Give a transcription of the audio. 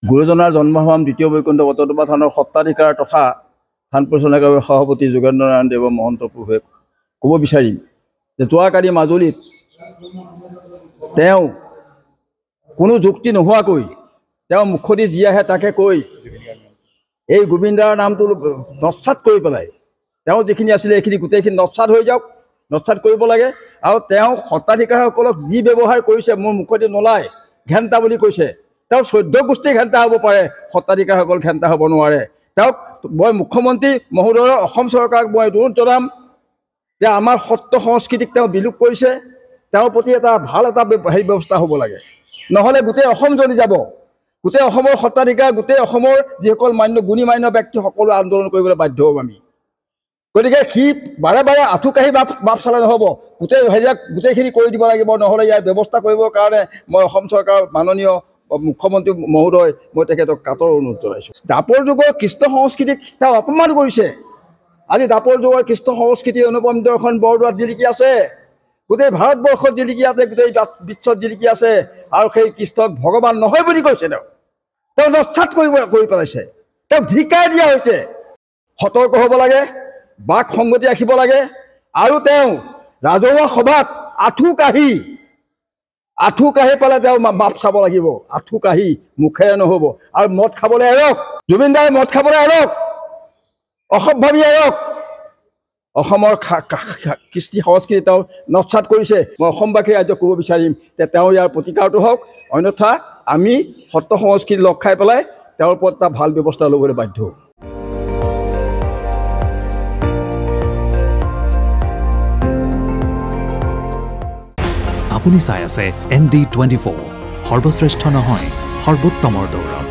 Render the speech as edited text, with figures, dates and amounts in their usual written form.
গুৰুজনাৰ জন্মসভাম দ্বিতীয় বৈকুণ্ঠ বটদ্ৰৱা থানৰ সত্ৰাধিকাৰ তথা থান পৰিচালনা সভাপতি যোগেন্দ্ৰ নাৰায়ণ দেৱ মহন্ত প্ৰভুৱে ক'ব বিচাৰিম যে যোৱাকালি মাজুলীত তেওঁ কোনো যুক্তি নোহোৱাকৈ তেওঁ মুখদি যি আহে তাকে কৈ এই গোবিন্দাৰ নামটো নস্বাত কৰি পেলাই তেওঁ যিখিনি আছিলে এইখিনি গোটেইখিনি নস্বাত হৈ যাওক, নস্বাত কৰিব লাগে। আৰু তেওঁ সত্ৰাধিকাৰসকলক যি ব্যৱহাৰ কৰিছে মোৰ মুখদি নোলায়, ঘেণ্টা বুলি কৈছে। তেওঁ 14 গোষ্ঠী ঘেণ্টা হ'ব পাৰে, সত্ৰাধিকাৰসকল ঘেণ্টা হ'ব নোৱাৰে। তেওঁক মই মুখ্যমন্ত্ৰী মহোদয়ৰ অসম চৰকাৰক মই অনুৰোধ জনাম যে আমাৰ সত্ৰ সংস্কৃতিক তেওঁ বিলোপ কৰিছে, তেওঁৰ প্ৰতি এটা ভাল এটা ব্যৱস্থা হ'ব লাগে, নহ'লে গোটেই অসম জ্বলি যাব। গোটেই অসমৰ সত্ৰাধিকাৰ, গোটেই অসমৰ যিসকল গুণী মান্য ব্যক্তি সকলো আন্দোলন কৰিবলৈ বাধ্য হ'ম আমি। গতিকে সি বাৰে বাৰে আঁঠু কাঢ়ি বাপ চালে নহ'ব, গোটেইখিনি কৰি দিব লাগিব, নহ'লে ইয়াৰ ব্যৱস্থা কৰিবৰ কাৰণে মই অসম চৰকাৰৰ মাননীয় মুখ্যমন্ত্ৰী মহোদয় মই তেখেতক কাটৰ অনুৰোধ জনাইছোঁ। দাপৰ যুগৰ কৃষ্ণ সংস্কৃতিক তেওঁ অপমান কৰিছে। আজি দাপৰ যুগৰ কৃষ্ণ সংস্কৃতি অনুপম দৰ্শন বৰদোৱাত জিলিকি আছে, গোটেই ভাৰতবৰ্ষত জিলিকি আছে, গোটেই বিশ্বত জিলিকি আছে। আৰু সেই কৃষ্ণক ভগৱান নহয় বুলি কৈছে। তেওঁ নস্বাত কৰি পেলাইছে, তেওঁক ধিক্কাৰ দিয়া হৈছে। সতৰ্ক হ'ব লাগে, বাক সংগতি ৰাখিব লাগে। আৰু তেওঁ ৰাজহুৱা সভাত আঁঠু কাঢ়ি পেলাই তেওঁ বাপ চাব লাগিব, আঁঠু কাঢ়ি, মুখেৰে নহ'ব। আৰু মদ খাবলৈ এৰক, জুবিনদাৰে মদ খাবলৈ এৰক, অসম্ভাৱী এৰক। অসমৰ কৃষ্টি সংস্কৃতি তেওঁ নস্বাত কৰিছে। মই অসমবাসী ৰাজ্যক ক'ব বিচাৰিম যে তেওঁ ইয়াৰ প্ৰতিকাৰটো হওক, অন্যথা আমি সত্ৰ সংস্কৃতি লগ খাই পেলাই তেওঁৰ ওপৰত এটা ভাল ব্যৱস্থা ল'বলৈ বাধ্য হ'ম। আপুনি চাই আছে ND24, সৰ্বশ্ৰেষ্ঠ নহয়, সৰ্বোত্তমৰ দৌৰত।